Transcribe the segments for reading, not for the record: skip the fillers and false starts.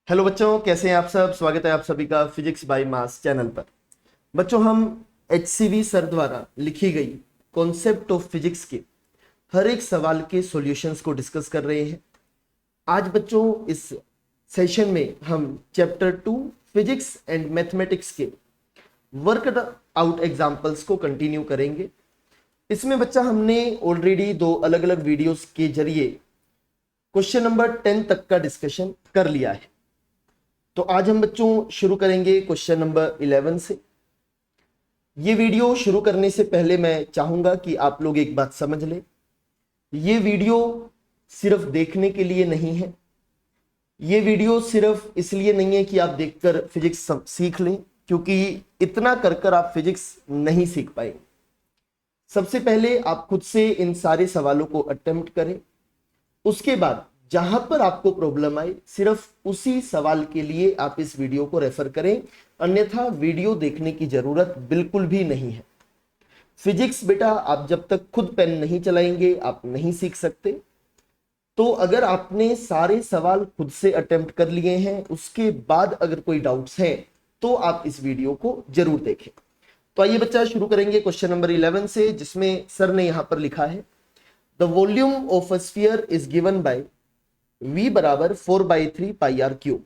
Hello बच्चों, कैसे हैं आप सब। स्वागत है आप सभी का फिजिक्स बाय मास चैनल पर। बच्चों, हम HCV सर द्वारा लिखी गई कॉन्सेप्ट ऑफ फिजिक्स के हर एक सवाल के सॉल्यूशंस को डिस्कस कर रहे हैं। आज बच्चों इस सेशन में हम चैप्टर 2 फिजिक्स एंड मैथमेटिक्स के वर्कड आउट एग्जाम्पल्स को कंटिन्यू करेंगे। इसमें बच्चा हमने ऑलरेडी 2 अलग अलग वीडियोस के जरिए क्वेश्चन नंबर 10 तक का डिस्कशन कर लिया है। तो आज हम बच्चों शुरू करेंगे क्वेश्चन नंबर 11 से। ये वीडियो शुरू करने से पहले मैं चाहूंगा कि आप लोग एक बात समझ लें, ये वीडियो सिर्फ देखने के लिए नहीं है। ये वीडियो सिर्फ इसलिए नहीं है कि आप देखकर फिजिक्स सीख लें, क्योंकि इतना कर कर आप फिजिक्स नहीं सीख पाएंगे। सबसे पहले आप खुद से इन सारे सवालों को अटेम्प्ट करें, उसके बाद जहां पर आपको प्रॉब्लम आए सिर्फ उसी सवाल के लिए आप इस वीडियो को रेफर करें, अन्यथा वीडियो देखने की जरूरत बिल्कुल भी नहीं है। फिजिक्स बेटा आप जब तक खुद पेन नहीं चलाएंगे आप नहीं सीख सकते। तो अगर आपने सारे सवाल खुद से अटेम्प्ट कर लिए हैं, उसके बाद अगर कोई डाउट्स हैं तो आप इस वीडियो को जरूर देखें। तो आइए बच्चा शुरू करेंगे क्वेश्चन नंबर 11 से, जिसमें सर ने यहां पर लिखा है the volume of a sphere is given by V बराबर 4/3 pi R cube,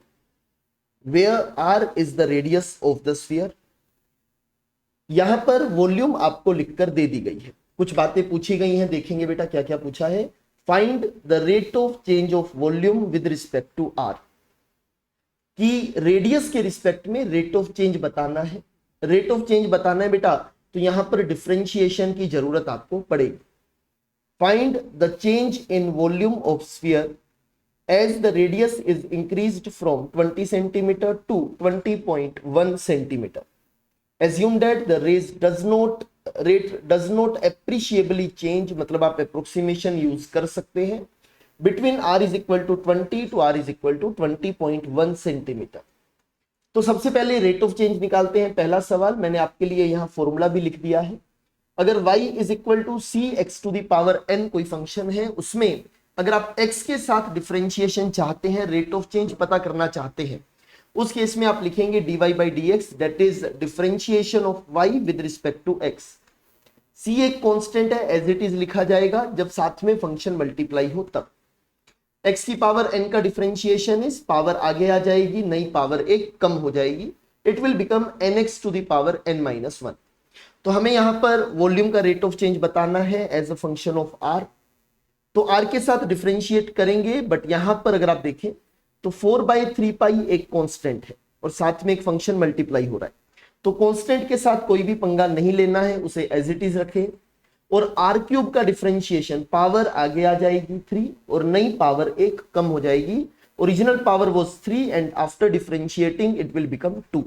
where R is the radius of the sphere. यहां पर वॉल्यूम आपको लिखकर दे दी गई है, कुछ बातें पूछी गई हैं, देखेंगे बेटा क्या क्या पूछा है। Find the rate of change of volume with respect to R, कि रेडियस के रिस्पेक्ट में रेट ऑफ चेंज बताना है। रेट ऑफ चेंज बताना है बेटा, तो यहां पर डिफरेंशिएशन की जरूरत आपको पड़ेगी। Find the change in volume of sphere as the radius is increased from 20 centimeter to 20.1 centimeter. Assume that the rate does not appreciably change, मतलब आप approximation use कर सकते हैं, between r is equal to 20 to r is equal to 20.1 centimeter. तो सबसे पहले rate of change निकालते हैं। पहला सवाल मैंने आपके लिए यहाँ फॉर्मूला भी लिख दिया है। अगर y is equal to cx to the power n कोई फंक्शन है, उसमें अगर आप x के साथ डिफरेंशिएशन चाहते हैं, रेट ऑफ चेंज पता करना चाहते हैं, उस केस में आप लिखेंगे dy by dx, that is differentiation of y with respect to x। c एक कांस्टेंट है, एज इट इज लिखा जाएगा जब साथ में फंक्शन मल्टीप्लाई हो तब। x की पावर n का डिफरेंशिएशन इस पावर आगे आ जाएगी, नई पावर एक कम हो जाएगी, it will become nx to the power n-1। तो हमें यहां पर वॉल्यूम का रेट ऑफ चेंज बताना है as a function of r। तो r के साथ डिफरेंशिएट करेंगे, बट यहां पर अगर आप देखें तो 4/3 पाई एक कांस्टेंट है और साथ में एक फंक्शन मल्टीप्लाई हो रहा है, तो कांस्टेंट के साथ कोई भी पंगा नहीं लेना है, उसे एज इट इज रखें। और r क्यूब का डिफरेंशिएशन, पावर आगे आ जाएगी 3 और नई पावर एक कम हो जाएगी। Original power was 3 and after differentiating it will become 2।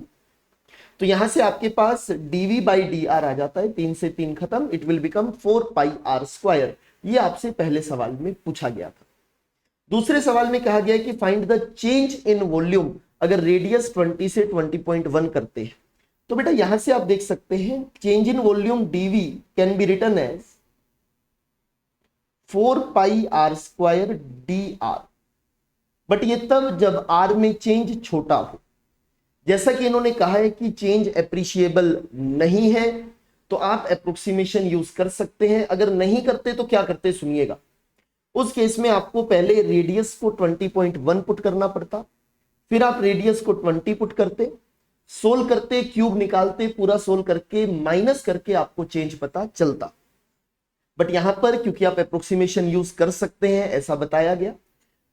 तो यहां से आपके पास dv by dr आ जाता है, 3 से 3 खत्म, it will become 4 pi r square. ये आपसे पहले सवाल में पूछा गया था। दूसरे सवाल में कहा गया कि find the change in volume अगर रेडियस 20 से 20.1 करते हैं। तो बेटा यहां से आप देख सकते हैं change in volume dv can be written as 4 pi r square dr, but ये तब जब r में चेंज छोटा हो। जैसा कि इन्होंने कहा है कि चेंज एप्रिशिएबल नहीं है, तो आप अप्रोक्सीमेशन यूज कर सकते हैं। अगर नहीं करते तो क्या करते सुनिएगा। उस केस में आपको पहले रेडियस को 20.1 पुट करना पड़ता, फिर आप रेडियस को 20 पुट करते, सोल्व करते, क्यूब निकालते, पूरा सोल्व करके माइनस करके आपको चेंज पता चलता। बट यहां पर क्योंकि आप अप्रोक्सीमेशन यूज कर सकते हैं ऐसा बताया गया,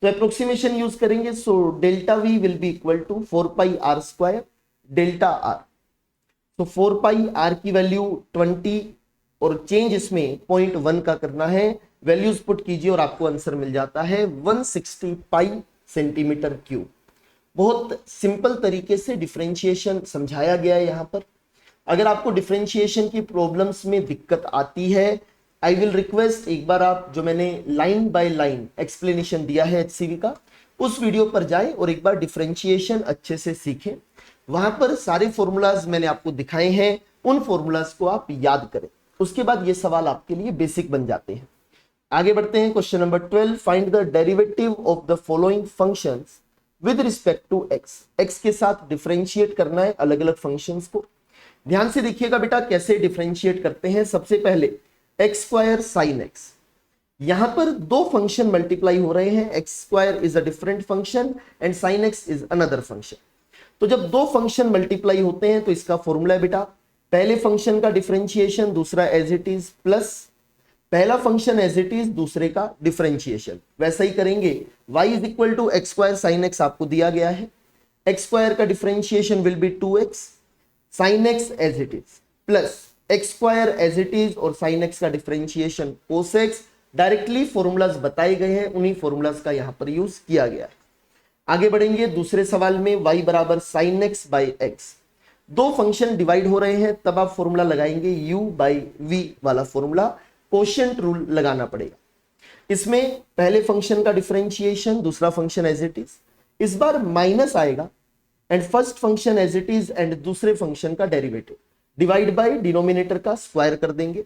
तो अप्रोक्सीमेशन यूज करेंगे। So delta V will be equal to 4 pi R square delta R. तो 4 पाई आर की वैल्यू 20 और चेंज इसमें 0.1 का करना है, वैल्यूज पुट कीजिए और आपको आंसर मिल जाता है 160 पाई सेंटीमीटर क्यूब। बहुत सिंपल तरीके से डिफरेंशिएशन समझाया गया है यहां पर। अगर आपको डिफरेंशिएशन की प्रॉब्लम्स में दिक्कत आती है, आई विल रिक्वेस्ट एक बार आप जो मैंने लाइन बाय लाइन एक्सप्लेनेशन दिया है HCV का, उस वीडियो पर जाएं और एक बार डिफरेंशिएशन अच्छे से सीखें। वहां पर सारे फॉर्मूलाज मैंने आपको दिखाए हैं, उन फॉर्मूलाज को आप याद करें, उसके बाद ये सवाल आपके लिए बेसिक बन जाते हैं। आगे बढ़ते हैं question number 12। Find the derivative of the following functions with respect to X, X के साथ डिफरेंशिएट करना है अलग अलग फंक्शंस को। ध्यान से देखिएगा बेटा कैसे डिफरेंशिएट करते हैं। सबसे पहले एक्स स्क्वायर साइन एक्स, यहां पर दो फंक्शन मल्टीप्लाई हो रहे हैं, x square is a different function and sine x is another function. तो जब दो फंक्शन मल्टीप्लाई होते हैं तो इसका फॉर्मूला है बेटा पहले फंक्शन का डिफरेंशिएशन, दूसरा एज इट इज, प्लस पहला फंक्शन एज इट इज, दूसरे का डिफरेंशिएशन। वैसा ही करेंगे, y is equal to X square sine X आपको दिया गया है, एक्स स्क्वायर का differentiation will be 2x, sine X as it is, plus X square as it is और साइन एक्स का differentiation cos X. Directly formulas बताए गए हैं, उन्हीं फॉर्मूलाज का यहां पर यूज किया गया है। आगे बढ़ेंगे दूसरे सवाल में, y बराबर साइन एक्स बाई एक्स, दो फंक्शन डिवाइड हो रहे हैं तब आप फॉर्मूला लगाएंगे u बाई v वाला फॉर्मूला, कोशेंट रूल लगाना पड़ेगा। इसमें पहले फंक्शन का डिफरेंशिएशन, दूसरा फंक्शन एज इट इज, इस बार माइनस आएगा and first function as it is and दूसरे फंक्शन का डेरिवेटिव, डिवाइड बाय डिनोमिनेटर का स्क्वायर कर देंगे।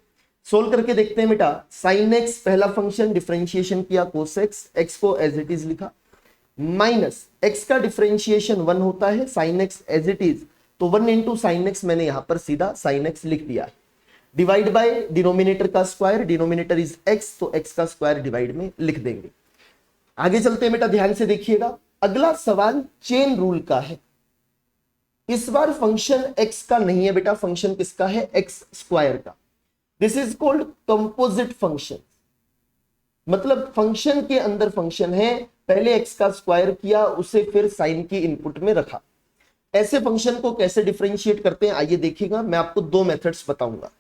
सोल्व करके देखते हैं बेटा, साइन एक्स पहला फंक्शन डिफरेंशिएशन किया कोस एक्स, एक्स को एज इट इज लिखा, माइनस एक्स का डिफरेंशिएशन 1 होता है, sine X as it is, तो 1 इंटू साइन एक्स मैंने यहां पर सीधा साइन एक्स लिख दिया है, डिवाइड बाय डिनोमिनेटर का स्क्वायर, डिनोमिनेटर इज एक्स तो एक्स का स्क्वायर डिवाइड में लिख देंगे। आगे चलते हैं बेटा, ध्यान से देखिएगा, अगला सवाल चेन रूल का है। इस बार फंक्शन एक्स का नहीं है बेटा, फंक्शन किसका है, एक्स स्क्वायर का। This is called composite function, मतलब फंक्शन के अंदर फंक्शन है, पहले एक्स का स्क्वायर किया, उसे फिर साइन की इनपुट में रखा। ऐसे फंक्शन को कैसे डिफरेंशिएट करते हैं आइए देखिएगा, मैं आपको दो मेथड्स बताऊंगा।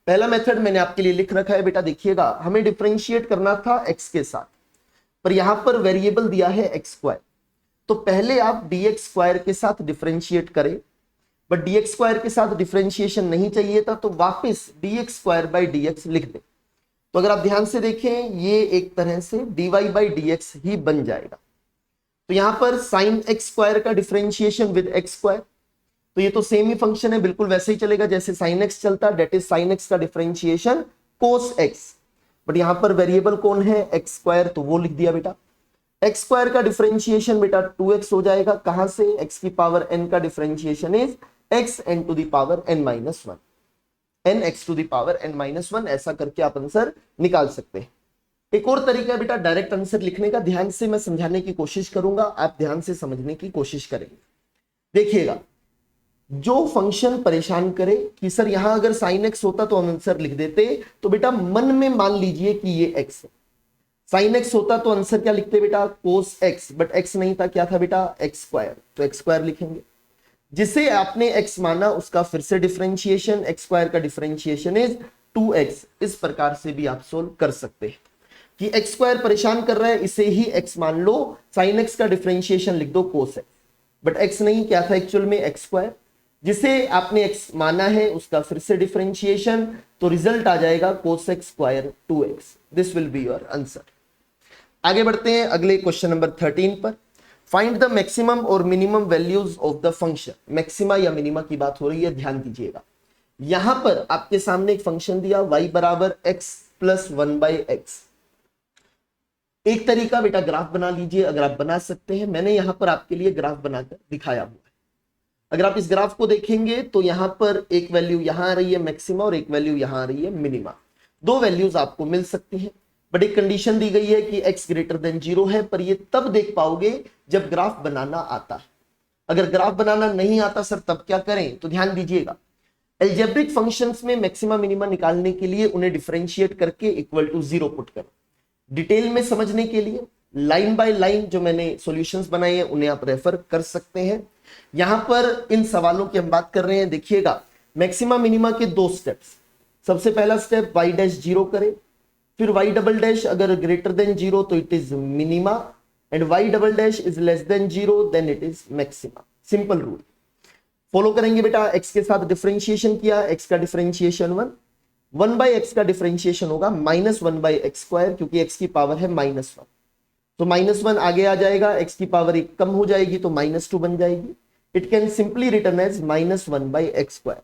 पहला मेथड मैंने आपके लिए लिख रखा है बेटा, देखिएगा, हमें डिफरेंशिएट करना था एक्स के साथ, पर यहां पर वेरिएबल दिया है एक्स स्क्वायर, तो पहले आप dx स्क्वायर के साथ डिफरेंशिएट करें, बट dx स्क्वायर के साथ डिफरेंशिएशन नहीं चाहिए था तो वापस dx स्क्वायर बाई dx लिख दें। तो अगर आप ध्यान से देखें, ये एक तरह से dy बाई dx ही बन जाएगा। तो यहां पर साइन एक्स स्क्वायर का डिफरेंशिएशन विद एक्स स्क्वायर, तो ये तो सेम ही फंक्शन है, बिल्कुल वैसे ही चलेगा जैसे साइन एक्स चलता, डेट इज साइन एक्स का डिफरेंशिएशन कोस एक्स, बट यहां पर वेरिएबल कौन है, एक्स स्क्वायर, तो वो लिख दिया बेटा। एक्स स्क्वायर का डिफरेंशिएशन बेटा 2x हो जाएगा, कहां से, x की पावर n का differentiation is x n to the power n minus 1, n x to the power n minus 1, ऐसा करके आप आंसर निकाल सकते हैं। एक और तरीका है बेटा डायरेक्ट आंसर लिखने का, ध्यान से मैं समझाने की कोशिश करूंगा, आप ध्यान से समझने की कोशिश करेंगे। देखिएगा, जो फंक्शन परेशान करे कि सर यहां अगर साइन एक्स होता तो हम आंसर लिख देते, तो बेटा मन में मान लीजिए कि ये एक्स है, साइन एक्स होता तो आंसर क्या लिखते बेटा, कोस एक्स, बट एक्स नहीं था, क्या था बेटा, एक्स स्क्वायर, तो एक्स स्क्वायर लिखेंगे। जिसे आपने एक्स माना उसका फिर से डिफरेंशिएशन, एक्स स्क्वायर का डिफरेंशिएशन इज 2x, इस प्रकार से भी आप सोल्व कर सकते हैं कि एक्स स्क्वायर परेशान कर रहा है, इसे ही एक्स मान लो, साइन एक्स का डिफरेंशिएशन लिख दो कोस एक्स, बट एक्स नहीं, क्या था एक्चुअल में, एक्स स्क्वायर, जिसे आपने एक्स माना है उसका फिर से डिफरेंशिएशन, तो रिजल्ट आ जाएगा cos x square 2x। This will be your answer. आगे बढ़ते हैं अगले क्वेश्चन नंबर 13 पर। फाइंड द मैक्सिमम और minimum values of the function. Maxima या मिनिमा की बात हो रही है, ध्यान दीजिएगा। यहां पर आपके सामने एक फंक्शन दिया y बराबर x प्लस 1/x। एक तरीका बेटा ग्राफ बना लीजिए, अगर आप बना सकते हैं, मैंने यहां पर आपके लिए ग्राफ बनाकर दिखाया हुआ है। अगर आप इस ग्राफ को देखेंगे तो यहां पर एक वैल्यू यहां आ रही है मैक्सिमा और एक वैल्यू यहां आ रही है मिनिमा, दो वैल्यूज आपको मिल सकती हैं, बट एक कंडीशन दी गई है कि x ग्रेटर देन 0 है, पर ये तब देख पाओगे जब ग्राफ बनाना आता है। अगर ग्राफ बनाना नहीं आता सर तब क्या करें, तो ध्यान दीजिएगा, एल्जेब्रिक फंक्शंस में मैक्सिमा मिनिमा निकालने के लिए उन्हें डिफरेंशिएट करके इक्वल टू 0 पुट करो। डिटेल में समझने के लिए लाइन बाय लाइन जो मैंने सॉल्यूशंस बनाए हैं उन्हें आप रेफर कर सकते हैं। यहां पर इन सवालों की हम बात कर रहे हैं, देखिएगा मैक्सिमा मिनिमा के दो स्टेप्स। सबसे पहला स्टेप y डैश 0 करें, फिर y डबल डैश अगर ग्रेटर देन 0 तो it is minima and y double dash is less than 0 then it is maxima. Simple rule follow करेंगे बेटा। x के साथ डिफरेंशिएशन किया, x का डिफरेंशिएशन 1 बाई एक्स का डिफरेंशिएशन होगा -1 बाई एक्स स्क्वायर, क्योंकि x की पावर है -1, तो -1 आगे आ जाएगा, x की पावर 1 कम हो जाएगी तो -2 बन जाएगी। It can simply return as -1 by x square.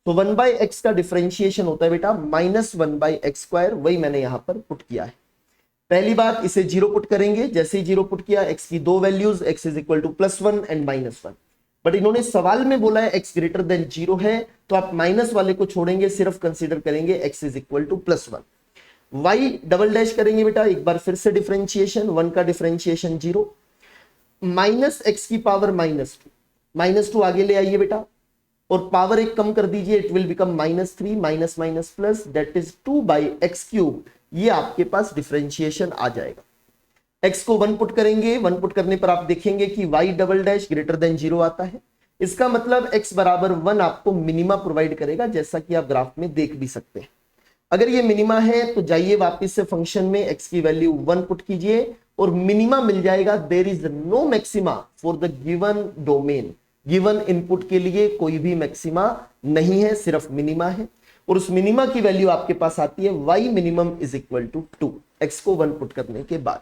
तो 1 बाई एक्स का डिफरेंशिएशन होता है बेटा -1 बाई एक्स स्क्वायर, वही मैंने यहां पर पुट किया है। पहली बात, इसे जीरो पुट करेंगे, जैसे ही जीरो पुट किया x की दो values, x is equal to +1 and -1, but इन्होंने सवाल में बोला है x ग्रेटर देन 0 है, तो आप माइनस वाले को छोड़ेंगे, सिर्फ कंसीडर करेंगे x is equal to +1। y double dash करेंगे बेटा, एक बार फिर से डिफरेंशिएशन, 1 का डिफरेंशिएशन 0, माइनस एक्स की पावर -2 आगे ले आइए बेटा, और पावर एक कम कर दीजिए, it will become -3 minus minus plus, that is 2/x³। ये आपके पास डिफरेंशिएशन आ जाएगा। x को 1 पुट करेंगे, 1 पुट करने पर आप देखेंगे कि y double dash greater than 0 आता है। इसका मतलब x बराबर 1 आपको मिनिमा प्रोवाइड करेगा, जैसा कि आप ग्राफ में देख भी सकते हैं। अगर ये मिनिमा है तो जाइए वापस से फंक्शन में x की वैल्यू 1 पुट कीजिए और मिनिमा मिल जाएगा। There is no maxima for the given domain, given input के लिए कोई भी मैक्सिमा नहीं है, सिर्फ मिनिमा है, और उस मिनिमा की वैल्यू आपके पास आती है y minimum is equal to 2, x को 1 पुट करने के बाद।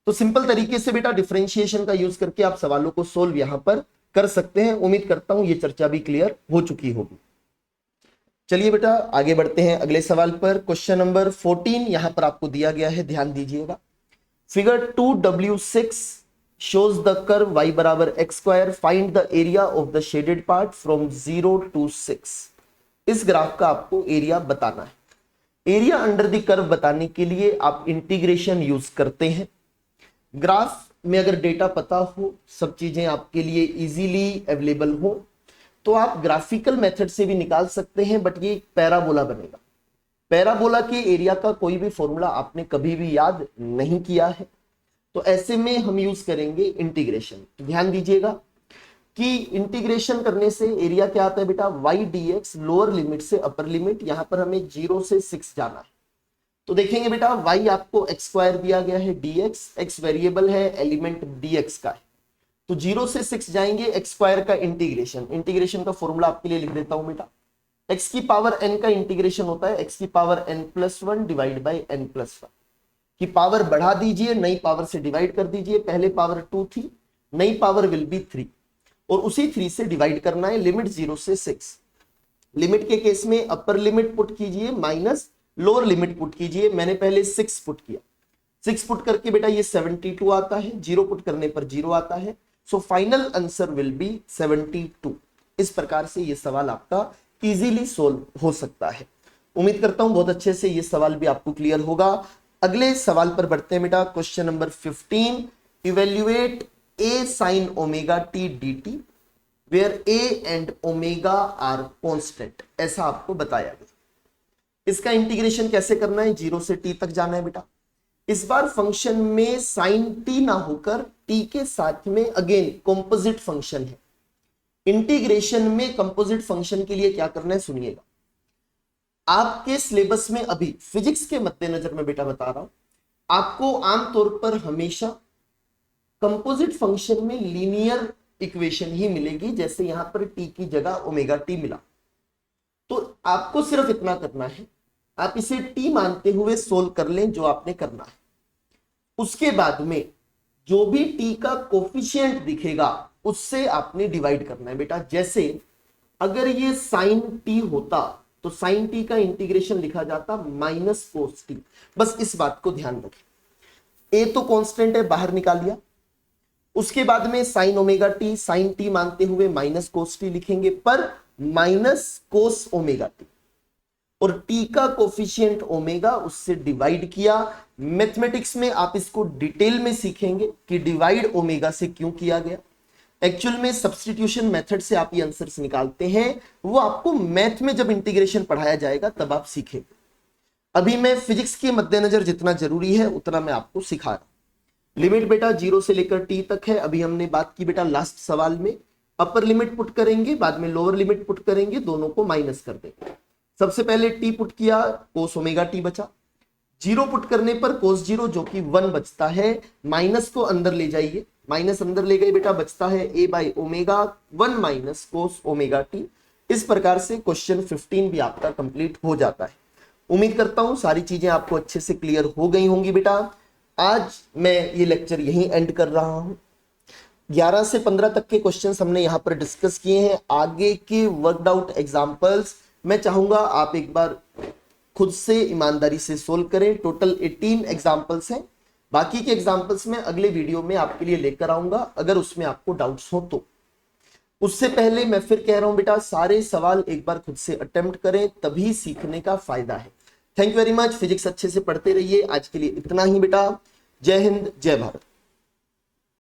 तो सिंपल तरीके से बेटा डिफरेंशिएशन का यूज करके आप सवालों को सोल्व यहां पर कर सकते हैं। उम्मीद करता हूं ये चर्चा भी क्लियर हो चुकी होगी। चलिए बेटा आगे बढ़ते हैं अगले सवाल पर। क्वेश्चन नंबर 14 यहां पर आपको दिया गया है, ध्यान दीजिएगा। Figure 2W6 shows the curve y बराबर x², find the area of the shaded part from 0 to 6। इस ग्राफ का आपको एरिया बताना है। एरिया अंडर द कर्व बताने के लिए आप इंटीग्रेशन यूज करते हैं। ग्राफ में अगर डेटा पता हो, सब चीजें आपके लिए इजीली अवेलेबल हो, तो आप ग्राफिकल मेथड से भी निकाल सकते हैं, बट ये एक पैराबोला बनेगा। पैराबोला के एरिया का कोई भी फॉर्मूला आपने कभी भी याद नहीं किया है, तो ऐसे में हम यूज करेंगे इंटीग्रेशन। तो ध्यान दीजिएगा कि इंटीग्रेशन करने से एरिया क्या आता है बेटा, y dx, लोअर लिमिट से अपर लिमिट, यहां पर हमें 0 से 6 जाना है। तो देखेंगे बेटा y आपको x² दिया गया है, dx, x वेरिएबल है, एलिमेंट dx का है, तो 0 से 6 जाएंगे, x² का इंटीग्रेशन। इंटीग्रेशन का फॉर्मूला आपके लिए लिख देता हूं बेटा, x की पावर n का इंटीग्रेशन होता है x की power n+1 divide by n+1 की पावर बढ़ा दीजिए, नई पावर से डिवाइड कर दीजिए। पहले पावर 2 थी, नई पावर विल बी 3, और उसी 3 से डिवाइड करना है। लिमिट 0 से 6। लिमिट के केस में अपर लिमिट पुट कीजिए माइनस लोअर लिमिट पुट कीजिए। मैंने पहले 6 पुट किया, 6 पुट करके बेटा ये 72 आता है, 0 पुट करने पर 0 आता है, so final answer will be 72। इस प्रकार से ये सवाल आपका इजीली सोल्व हो सकता है। उम्मीद करता हूं बहुत अच्छे से ये सवाल भी आपको क्लियर होगा। अगले सवाल पर बढ़ते हैं बेटा। Question number 15, evaluate a sin omega t dt where a and omega are constant, ऐसा आपको बताया गया। इसका इंटीग्रेशन कैसे करना है, 0 से t तक जाना है बेटा। इस बार फंक्शन में साइन t ना होकर t के साथ में अगेन कंपोजिट फंक्शन है। इंटीग्रेशन में कंपोजिट फंक्शन के लिए क्या करना है सुनिएगा। आपके सिलेबस में अभी फिजिक्स के मद्देनजर में बेटा बता रहा हूं, आपको आमतौर पर हमेशा कंपोजिट फंक्शन में लीनियर इक्वेशन ही मिलेगी। जैसे यहां पर t की जगह ओमेगा t मिला, तो आपको सिर्फ इतना करना है, आप इसे t मानते हुए सोल्व कर लें जो आपने करना है। उसके बाद में जो भी t का कोफिशिएंट दिखेगा उससे आपने डिवाइड करना है बेटा। जैसे अगर ये साइन t होता तो साइन t का इंटीग्रेशन लिखा जाता माइनस कोस t। बस इस बात को ध्यान रखें। a तो कांस्टेंट है, बाहर निकाल लिया। उसके बाद में sine omega t, sine t मानते हुए माइनस कोस टी लिखेंगे, पर माइनस कोस ओमेगा टी, और टी का कोफिशिएंट ओमेगा, उससे डिवाइड किया। मैथमेटिक्स में आप इसको डिटेल में सीखेंगे कि डिवाइड ओमेगा से क्यों किया गया। एक्चुअल में सब्स्टिट्यूशन मेथड से आप ये आंसर्स निकालते हैं, वो आपको मैथ में जब इंटीग्रेशन पढ़ाया जाएगा तब आप सीखेंगे। अभी मैं फिजिक्स के मद्देनजर जितना जरूरी है उतना मैं आपको सिखा रहा हूं। लिमिट बेटा 0 से लेकर t तक है। अभी हमने बात की बेटा लास्ट सवाल में अपर लिमिट पुट करेंगे, बाद में लोअर लिमिट पुट करेंगे, दोनों को माइनस कर देंगे। सबसे पहले t पुट किया, कोस ओमेगा t बचा। 0 पुट करने पर कोस 0 जो कि 1 बचता है, माइनस को अंदर ले जाइए, माइनस अंदर ले गए बेटा, बचता है a by omega 1 minus cos omega t। इस प्रकार से क्वेश्चन 15 भी आपका कंप्लीट हो जाता है। उम्मीद करता हूं सारी चीजें आपको अच्छे से क्लियर हो गई होंगी बेटा। आज मैं ये लेक्चर यहीं एंड कर रहा हूं। 11 से 15 तक के क्वेश्चंस हमने यहां पर डिस्कस किए हैं। आगे के वर्कड आउट एग्जांपल्स मैं चाहूंगा आप एक बार खुद से ईमानदारी से सोल्व करें। टोटल 18 एग्जाम्पल्स हैं, बाकी के एग्जाम्पल्स मैं अगले वीडियो में आपके लिए लेकर आऊंगा अगर उसमें आपको डाउट्स हो तो। उससे पहले मैं फिर कह रहा हूं बेटा, सारे सवाल एक बार खुद से अटेम्प्ट करें, तभी सीखने का फायदा है। Thank you very much. Physics अच्छे से पढ़ते रहिए। आज के लिए इतना ही बेटा। जय हिंद, जय भारत।